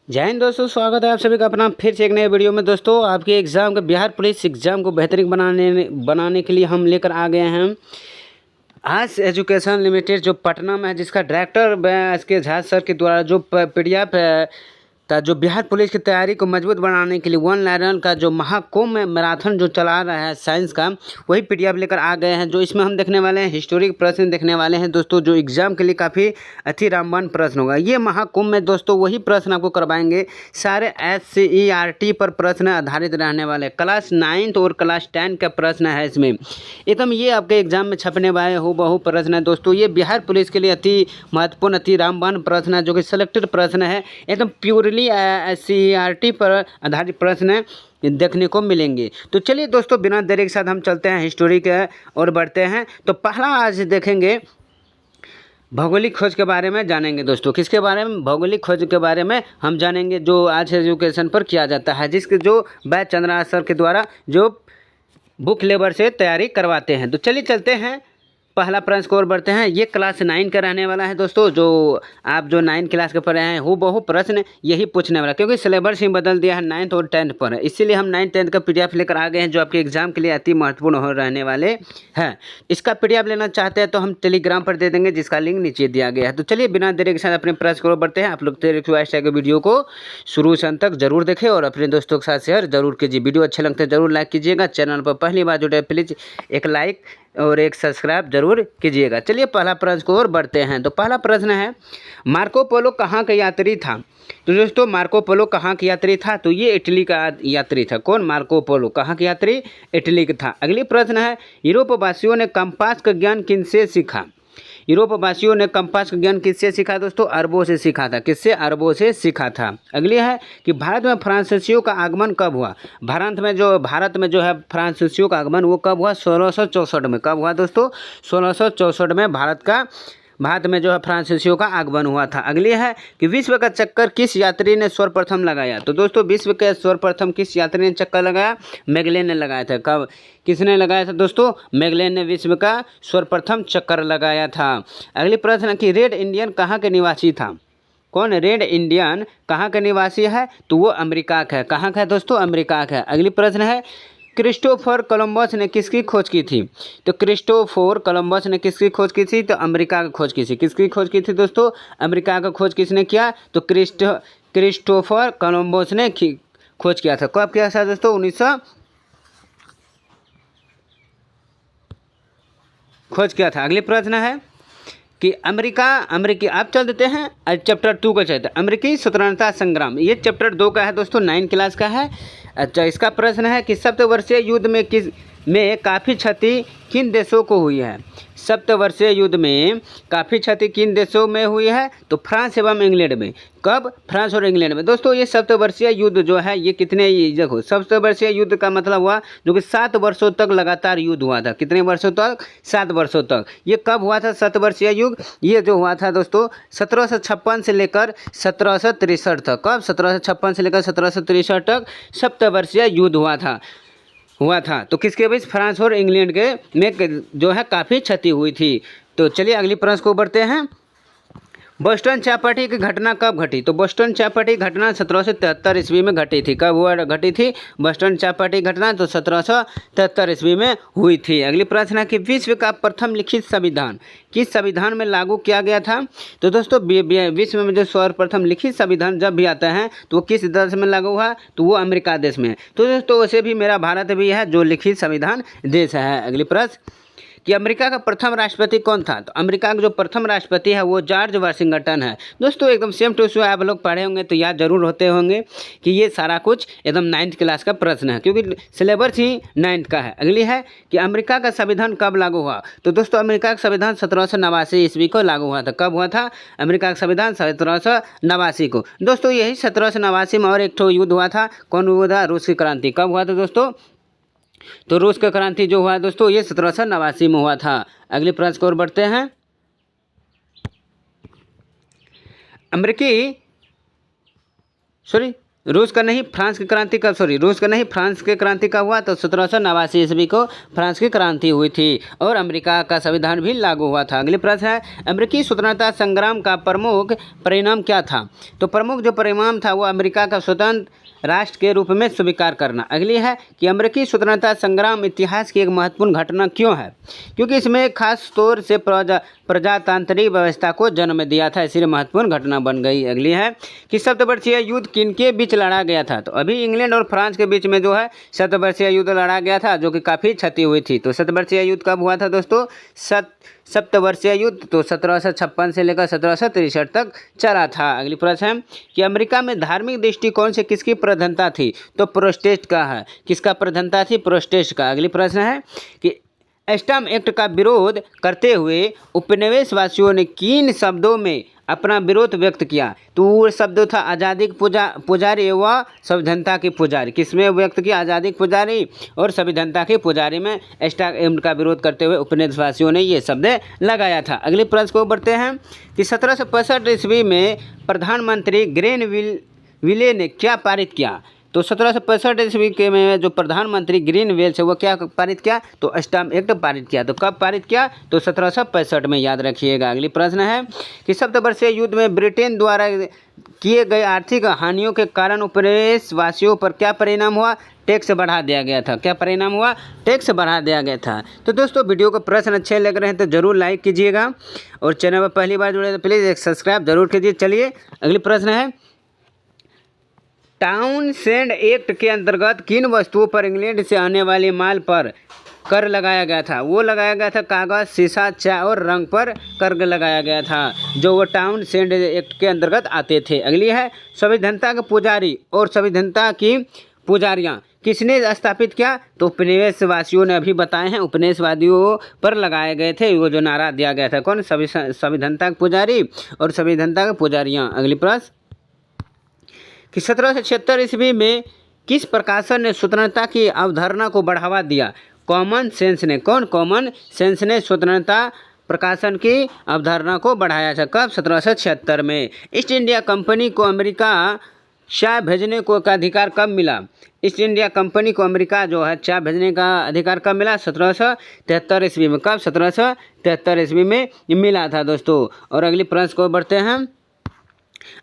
जय हिंद दोस्तों, स्वागत है आप सभी का अपना फिर से एक नए वीडियो में। दोस्तों आपके एग्ज़ाम का बिहार पुलिस एग्ज़ाम को बेहतरीन बनाने के लिए हम लेकर आ गए हैं आज एजुकेशन लिमिटेड जो पटना में है, जिसका डायरेक्टर एस के झा सर के द्वारा जो पीडीएफ का जो बिहार पुलिस की तैयारी को मजबूत बनाने के लिए वन लायरन का जो महाकुंभ मैराथन जो चला रहा है साइंस का, वही पीडीएफ लेकर आ गए हैं। जो इसमें हम देखने वाले हैं हिस्टोरिक प्रश्न देखने वाले हैं दोस्तों, जो एग्जाम के लिए काफ़ी अति रामबाण प्रश्न होगा। ये महाकुंभ में दोस्तों वही प्रश्न आपको करवाएंगे, सारे SCERT पर प्रश्न आधारित रहने वाले। क्लास 9 और क्लास 10 का प्रश्न है इसमें, एकदम ये आपके एग्जाम में छपने वाले हूबहू प्रश्न है दोस्तों। ये बिहार पुलिस के लिए अति महत्वपूर्ण अति रामबाण प्रश्न है, जो कि सिलेक्टेड प्रश्न है, एकदम प्योरली SCERT पर आधारित प्रश्न देखने को मिलेंगे। तो चलिए दोस्तों, बिना देरी के साथ हम चलते हैं हिस्टोरी के और बढ़ते हैं। तो पहला आज देखेंगे भौगोलिक खोज के बारे में जानेंगे दोस्तों। किसके बारे में? भौगोलिक खोज के बारे में हम जानेंगे, जो आज एजुकेशन पर किया जाता है, जिसके जो बैच चंद्रा सर के द्वारा जो बुक लेबर से तैयारी करवाते हैं। तो चलिए चलते हैं, पहला प्रश्न की ओर बढ़ते हैं। ये क्लास 9 का रहने वाला है दोस्तों। जो आप जो 9 क्लास के पढ़े हैं हूबहू प्रश्न यही पूछने वाला, क्योंकि सिलेबस ही बदल दिया है 9th और 10th पर, इसीलिए हम 9th 10th का पीडीएफ लेकर आ गए हैं, जो आपके एग्जाम के लिए अति महत्वपूर्ण हो रहने वाले हैं। इसका पीडीएफ लेना चाहते हैं तो हम टेलीग्राम पर दे देंगे, जिसका लिंक नीचे दिया गया है। तो चलिए बिना देरी के साथ अपने प्रश्न की ओर बढ़ते हैं। आप लोग रिक्वेस्ट है कि वीडियो को शुरू से अंत तक जरूर देखें और अपने दोस्तों के साथ शेयर जरूर कीजिए। वीडियो अच्छे लगते हैं जरूर लाइक कीजिएगा। चैनल पर पहली बार जुड़े प्लीज़ एक लाइक और एक सब्सक्राइब जरूर कीजिएगा। चलिए पहला प्रश्न को और बढ़ते हैं। तो पहला प्रश्न है, मार्को पोलो कहाँ का यात्री था? तो दोस्तों मार्को पोलो कहाँ का यात्री था? तो ये इटली का यात्री था। कौन? मार्को पोलो कहाँ का यात्री? इटली का था। अगली प्रश्न है, यूरोप वासियों ने कंपास का ज्ञान किनसे सीखा? यूरोप वासियों ने कंपास का ज्ञान किससे सीखा दोस्तों? अरबों से सीखा था। किससे? अरबों से सीखा था। अगली है कि भारत में फ्रांसीसियों का आगमन कब हुआ? भारत में जो है फ्रांसीसियों का आगमन वो कब हुआ? 1664 में। कब हुआ दोस्तों? 1664 में भारत में जो है फ्रांसीसियों का आगमन हुआ था। अगली है कि विश्व का चक्कर किस यात्री ने सर्वप्रथम लगाया? तो दोस्तों विश्व के सर्वप्रथम किस यात्री ने चक्कर लगाया? मैगेलन ने लगाया था। कब? किसने लगाया था दोस्तों? मैगेलन ने विश्व का सर्वप्रथम चक्कर लगाया था। अगली प्रश्न है कि रेड इंडियन कहाँ के निवासी था? कौन? रेड इंडियन कहाँ का निवासी है? तो वो अमेरिका का है। कहाँ का है दोस्तों? अमेरिका का है। अगली प्रश्न है, क्रिस्टोफर कोलंबस ने किसकी खोज की थी? तो क्रिस्टोफर कोलंबस ने किसकी खोज की थी? तो अमेरिका की खोज की थी। किसकी खोज की थी दोस्तों? अमेरिका का खोज किसने किया? तो क्रिस्टोफर कोलंबस ने खोज किया था। कब किया था दोस्तों? 1900 खोज किया था। अगले प्रश्न है कि अमेरिकी आप चल देते हैं चैप्टर 2 का चलते हैं, अमेरिकी स्वतंत्रता संग्राम। ये चैप्टर 2 का है दोस्तों, 9 क्लास का है। अच्छा, इसका प्रश्न है कि सप्तवर्षीय युद्ध में काफ़ी क्षति किन देशों को हुई है? सप्तवर्षीय युद्ध में काफ़ी क्षति किन देशों में हुई है? तो फ्रांस एवं इंग्लैंड में। कब? फ्रांस और इंग्लैंड में। दोस्तों ये सप्तवर्षीय युद्ध जो है ये कितने, देखो सप्तवर्षीय युद्ध का मतलब हुआ जो कि 7 वर्षों तक लगातार युद्ध हुआ था। कितने वर्षों तक? 7 वर्षों तक। ये कब हुआ था सप्तवर्षीय युद्ध? ये जो हुआ था दोस्तों 1756 से लेकर 1763 तक। कब? 1756 से लेकर 1763 तक सप्तवर्षीय युद्ध हुआ था। तो किसके बीच? फ्रांस और इंग्लैंड के में जो है काफ़ी क्षति हुई थी। तो चलिए अगली प्रश्न को बढ़ते हैं। बोस्टन चायपत्ती की घटना कब घटी? तो बोस्टन चायपत्ती घटना 1773 ईस्वी में घटी थी। कब हुआ घटी थी बोस्टन चायपत्ती घटना? तो 1773 ईस्वी में हुई थी। अगली प्रश्न है कि विश्व का प्रथम लिखित संविधान किस संविधान में लागू किया गया था? तो दोस्तों विश्व में जो सर्वप्रथम लिखित संविधान जब भी आता है तो वो किस देश में लागू हुआ? तो वो अमेरिका देश में। तो दोस्तों वैसे भी मेरा भारत भी है जो लिखित संविधान देश है। अगली प्रश्न कि अमेरिका का प्रथम राष्ट्रपति कौन था? तो अमेरिका का जो प्रथम राष्ट्रपति है वो जॉर्ज वाशिंगटन है। दोस्तों एकदम सेम टू सेम आप लोग पढ़े होंगे तो याद जरूर होते होंगे कि ये सारा कुछ एकदम 9th क्लास का प्रश्न है, क्योंकि सिलेबस ही 9th का है। अगली है कि अमेरिका का संविधान कब लागू हुआ? तो दोस्तों अमेरिका का संविधान 1789 ईस्वी को लागू हुआ था। कब हुआ था अमेरिका का संविधान? 1789 को। दोस्तों यही 1789 में और एक ठो युद्ध हुआ था। कौन हुआ था? रूस की क्रांति। कब हुआ था दोस्तों? तो रूस का क्रांति जो हुआ दोस्तों ये 1789 में हुआ था। अगले प्रश्न की ओर बढ़ते हैं। रूस का नहीं फ्रांस की क्रांति कब रूस का नहीं फ्रांस की क्रांति कब हुआ? तो 1789 ईस्वी को फ्रांस की क्रांति हुई थी और अमेरिका का संविधान भी लागू हुआ था। अगले प्रश्न है, अमेरिकी स्वतंत्रता संग्राम का प्रमुख परिणाम क्या था? तो प्रमुख जो परिणाम था वो अमेरिका का स्वतंत्र राष्ट्र के रूप में स्वीकार करना। अगली है कि अमेरिकी स्वतंत्रता संग्राम इतिहास की एक महत्वपूर्ण घटना क्यों है? क्योंकि इसमें खास तौर से प्रजातांत्रिक व्यवस्था को जन्म दिया था, इसलिए महत्वपूर्ण घटना बन गई। अगली है कि सप्तवर्षीय युद्ध किनके बीच लड़ा गया था? तो अभी इंग्लैंड और फ्रांस के बीच में जो है सप्तवर्षीय युद्ध लड़ा गया था, जो कि काफ़ी क्षति हुई थी। तो सप्तवर्षीय युद्ध कब हुआ था दोस्तों? सप्तवर्षीय युद्ध तो 1756 से लेकर 1763 तक चला था। अगली प्रश्न है कि अमेरिका में धार्मिक दृष्टिकोण से किसकी प्रधानता थी? तो प्रोटेस्टेंट का है। किसका प्रधानता थी? प्रोटेस्टेंट का। अगली प्रश्न है कि स्टैम्प एक्ट का विरोध करते हुए उपनिवेशवासियों ने किन शब्दों में अपना विरोध व्यक्त किया? तो वो शब्द था आज़ादी के पुजारी व संविधानता के पुजारी। किसमें व्यक्त किया? आज़ादी के पुजारी और संविधानता के पुजारी में स्टैम्प एक्ट का विरोध करते हुए उपनिवेशवासियों ने ये शब्द लगाया था। अगले प्रश्न को बढ़ते हैं कि 1765 ईस्वी में प्रधानमंत्री ग्रेनविले ने क्या पारित किया? तो 1765 ईस्वी के में जो प्रधानमंत्री ग्रीनवेल है वो क्या पारित किया? तो स्टैम्प एक्ट पारित किया। तो कब पारित किया? तो 1765 में, याद रखिएगा। अगली प्रश्न है कि सप्तवर्षीय युद्ध में ब्रिटेन द्वारा किए गए आर्थिक हानियों के कारण उपनिवेशवासियों पर क्या परिणाम हुआ? टैक्स बढ़ा दिया गया था। क्या परिणाम हुआ? टैक्स बढ़ा दिया गया था। तो दोस्तों वीडियो को प्रश्न अच्छे लग रहे हैं तो जरूर लाइक कीजिएगा और चैनल पर पहली बार जुड़े तो प्लीज़ एक सब्सक्राइब जरूर कीजिए। चलिए अगली प्रश्न है, टाउनशेंड एक्ट के अंतर्गत किन वस्तुओं पर इंग्लैंड से आने वाले माल पर कर लगाया गया था? वो लगाया गया था कागज़, शीशा, चाय और रंग पर कर लगाया गया था, जो वो टाउनशेंड एक्ट के अंतर्गत आते थे। अगली है, संविधानता के पुजारी और संविधानता की पुजारियाँ किसने स्थापित किया? तो उपनिवेशवासियों ने अभी बताए हैं, उपनिवेशवादियों पर लगाए गए थे। वो जो नारा दिया गया था, कौन? संविधानता के पुजारी और संविधानता के पुजारियाँ। अगली प्रश्न कि 1776 ईस्वी में किस प्रकाशन ने स्वतंत्रता की अवधारणा को बढ़ावा दिया? कॉमन सेंस ने। कौन? कॉमन सेंस ने स्वतंत्रता प्रकाशन की अवधारणा को बढ़ाया था। कब? 1776 में। ईस्ट इंडिया कंपनी को अमेरिका चाय भेजने को का अधिकार कब मिला? ईस्ट इंडिया कंपनी को अमेरिका जो है चाय भेजने का अधिकार कब मिला? 1773 ईस्वी में। कब? 1773 ईस्वी में मिला था दोस्तों। और अगली प्रश्न को बढ़ते हैं,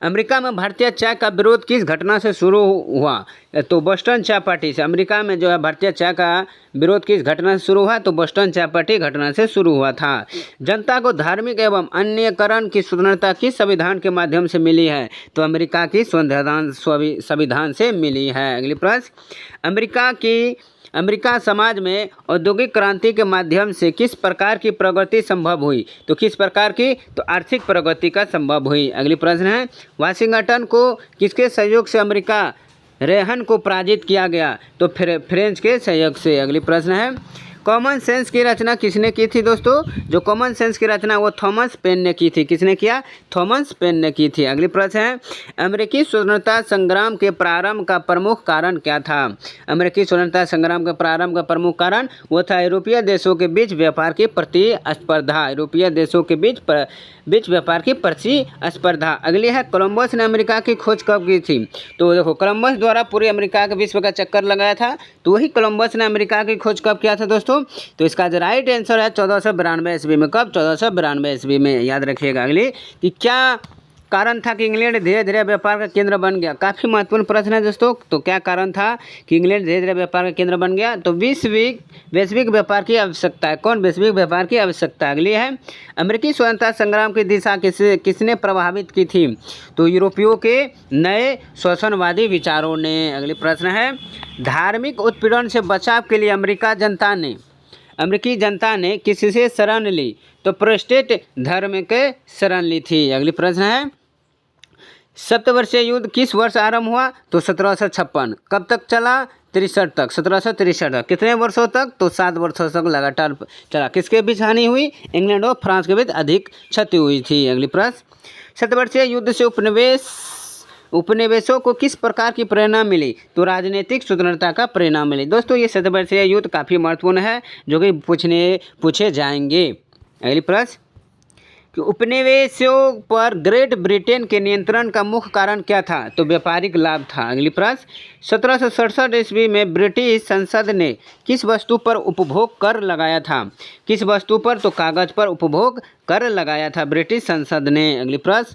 अमेरिका में भारतीय चाय का विरोध किस घटना से शुरू हुआ? तो बोस्टन चाय पार्टी से। अमेरिका में जो है भारतीय चाय का विरोध किस घटना से शुरू हुआ? तो बोस्टन चाय पार्टी घटना से शुरू हुआ था। जनता को धार्मिक एवं अन्यकरण की स्वतंत्रता किस संविधान के माध्यम से मिली है? तो अमेरिका की संविधान से मिली है। अगली प्रश्न, अमेरिका समाज में औद्योगिक क्रांति के माध्यम से किस प्रकार की प्रगति संभव हुई? तो किस प्रकार की? तो आर्थिक प्रगति का संभव हुई। अगली प्रश्न है, वाशिंगटन को किसके सहयोग से अमेरिका रेहन को पराजित किया गया? तो फ्रेंच के सहयोग से। अगली प्रश्न है, कॉमन सेंस की रचना किसने की थी दोस्तों? जो कॉमन सेंस की रचना वो थॉमस पेन ने की थी। किसने किया? थॉमस पेन ने की थी। अगली प्रश्न है, अमेरिकी स्वतंत्रता संग्राम के प्रारंभ का प्रमुख कारण क्या था? अमेरिकी स्वतंत्रता संग्राम के प्रारंभ का प्रमुख कारण वो था यूरोपीय देशों के बीच व्यापार की प्रतिस्पर्धा। यूरोपीय देशों के बीच व्यापार की प्रतिस्पर्धा। अगली है, कोलंबस ने अमेरिका की खोज कब की थी? तो देखो, कोलंबस द्वारा पूरे अमेरिका के विश्व का चक्कर लगाया था, तो वही कोलंबस ने अमेरिका की खोज कब किया था दोस्तों? तो इसका जो राइट आंसर है 1492 ईस्वी में। कब? 1492 ईस्वी में, याद रखिएगा। अगली कि क्या कारण था कि इंग्लैंड धीरे धीरे व्यापार का केंद्र बन गया? काफ़ी महत्वपूर्ण प्रश्न है दोस्तों। तो क्या कारण था कि इंग्लैंड धीरे धीरे व्यापार का केंद्र बन गया? तो वैश्विक व्यापार की आवश्यकता है। कौन? वैश्विक व्यापार की आवश्यकता। अगली है, अमेरिकी स्वतंत्रता संग्राम की दिशा किसने प्रभावित की थी? तो यूरोपियों के नए शोषणवादी विचारों ने। अगली प्रश्न है, धार्मिक उत्पीड़न से बचाव के लिए अमेरिकी जनता ने किससे शरण ली? तो प्रोटेस्टेंट धर्म के शरण ली थी। अगली प्रश्न है, सप्तवर्षीय युद्ध किस वर्ष आरंभ हुआ? तो 1756। कब तक चला? 63 तक। 1763 तक। कितने वर्षों तक? तो 7 वर्षों तक लगातार चला। किसके बीच हानि हुई? इंग्लैंड और फ्रांस के बीच अधिक क्षति हुई थी। अगली प्रश्न, सप्तवर्षीय युद्ध से उपनिवेशों को किस प्रकार की प्रेरणा मिली? तो राजनीतिक स्वतंत्रता का प्रेरणा मिली। दोस्तों ये सप्तवर्षीय युद्ध काफ़ी महत्वपूर्ण है, जो कि पूछे जाएंगे। अगली प्रश्न, कि उपनिवेशों पर ग्रेट ब्रिटेन के नियंत्रण का मुख्य कारण क्या था? तो व्यापारिक लाभ था। अगली प्रश्न, 1767 ईस्वी में ब्रिटिश संसद ने किस वस्तु पर उपभोग कर लगाया था? किस वस्तु पर? तो कागज पर उपभोग कर लगाया था ब्रिटिश संसद ने। अगली प्रश्न,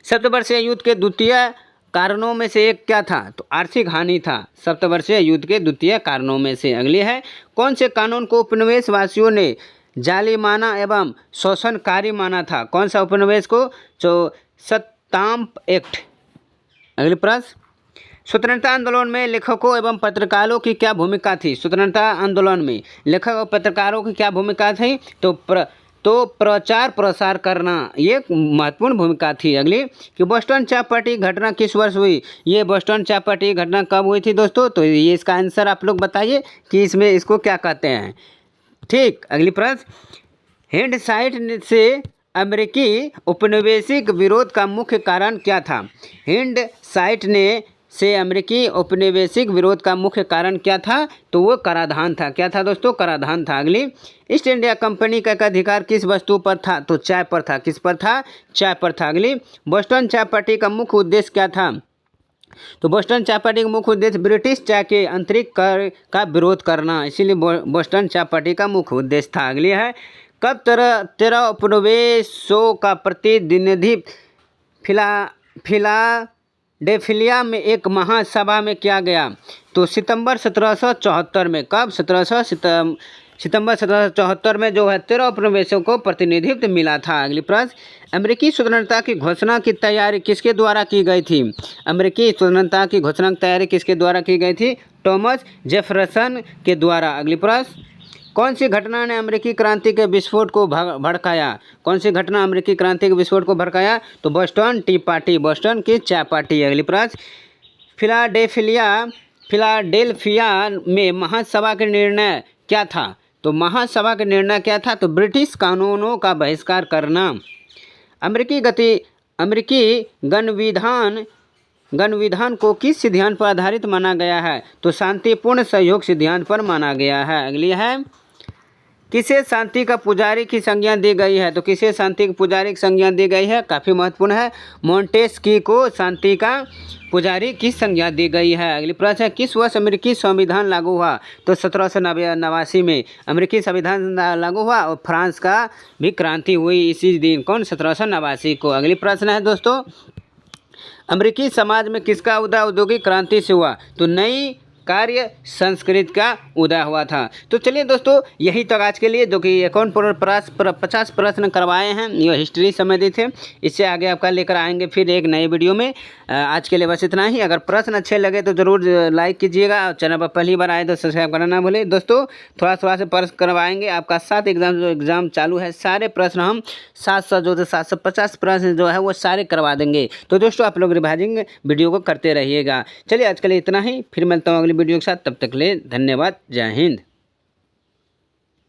सप्तवर्षीय युद्ध के द्वितीय कारणों में से एक क्या था? तो आर्थिक हानि था, सप्तवर्षीय युद्ध के द्वितीय कारणों में से। अगली है, कौन से कानून को उपनिवेशवासियों ने जालिमाना एवं शोषणकारी माना था? कौन सा उपनिवेश को? जो स्टाम्प एक्ट। अगली प्रश्न, स्वतंत्रता आंदोलन में लेखकों एवं पत्रकारों की क्या भूमिका थी? स्वतंत्रता आंदोलन में लेखक और पत्रकारों की क्या भूमिका थी? तो प्रचार प्रसार करना ये महत्वपूर्ण भूमिका थी। अगली, कि बोस्टन चायपत्ती घटना किस वर्ष हुई? ये बोस्टन चायपत्ती घटना कब हुई थी दोस्तों? तो ये इसका आंसर आप लोग बताइए कि इसमें इसको क्या कहते हैं। ठीक। अगली प्रश्न, हिंडसाइट से अमेरिकी उपनिवेशिक विरोध का मुख्य कारण क्या था? हिंडसाइट से अमेरिकी उपनिवेशिक विरोध का मुख्य कारण क्या था? तो वो कराधान था। क्या था दोस्तों? कराधान था। अगली, ईस्ट इंडिया कंपनी का अधिकार किस वस्तु पर था? तो चाय पर था। किस पर था? चाय पर था। अगली, बोस्टन चायपत्ती का मुख्य उद्देश्य क्या था? तो बोस्टन चायपत्ती का मुख्य उद्देश्य ब्रिटिश चाय के आंतरिक कर का विरोध करना, इसीलिए बोस्टन चायपत्ती का मुख्य उद्देश्य था। अगली है, कब 13 उपनिवेशों का प्रतिनिधि फिलाडेल्फिया में एक महासभा में किया गया? तो सितंबर 1774 में। कब? सितंबर 1774 में जो है 13 उपनिवेशों को प्रतिनिधित्व मिला था। अगली प्रश्न, अमेरिकी स्वतंत्रता की घोषणा की तैयारी किसके द्वारा की गई थी? अमेरिकी स्वतंत्रता की घोषणा की तैयारी किसके द्वारा की गई थी? थॉमस जेफरसन के द्वारा। अगली प्रश्न, कौन सी घटना ने अमेरिकी क्रांति के विस्फोट को भड़काया? कौन सी घटना अमेरिकी क्रांति के विस्फोट को भड़काया? तो बोस्टन टी पार्टी, बोस्टन की चाय पार्टी। अगली प्रश्न, फिलाडेल्फिया में महासभा का निर्णय क्या था? तो महासभा का निर्णय क्या था? तो ब्रिटिश कानूनों का बहिष्कार करना। अमेरिकी गणविधान को किस सिद्धांत पर आधारित माना गया है? तो शांतिपूर्ण सहयोग सिद्धांत पर माना गया है। अगली है, किसे शांति का पुजारी की संज्ञा दी गई है? तो किसे शांति के पुजारी की संज्ञा दी गई है? काफ़ी महत्वपूर्ण है, मोंटेस्क्यू को शांति का पुजारी की संज्ञा दी गई है। अगली प्रश्न है, किस वर्ष अमेरिकी संविधान लागू हुआ? तो 1789 में अमेरिकी संविधान लागू हुआ और फ्रांस का भी क्रांति हुई इसी दिन। कौन? 1789 को। अगली प्रश्न है दोस्तों, अमेरिकी समाज में किसका उदय औद्योगिक क्रांति से हुआ? तो नई कार्य संस्कृति का उदय हुआ था। तो चलिए दोस्तों, यही तक आज के लिए, जो कि 50 प्रश्न करवाए हैं, ये हिस्ट्री समय दी थे। इससे आगे आपका लेकर आएंगे फिर एक नए वीडियो में। आज के लिए बस इतना ही। अगर प्रश्न अच्छे लगे तो ज़रूर लाइक कीजिएगा और चैनल पर पहली बार आए तो सब्सक्राइब करना ना भूलें। दोस्तों, थोड़ा से प्रश्न करवाएंगे आपका 7 एग्ज़ाम चालू है, सारे प्रश्न हम 750 प्रश्न जो है वो सारे करवा देंगे। तो दोस्तों, आप लोग रिवाइजिंग वीडियो को करते रहिएगा। चलिए आज के लिए इतना ही, फिर मिलता हूँ अगली वीडियो के साथ। तब तक ले धन्यवाद। जय हिंद।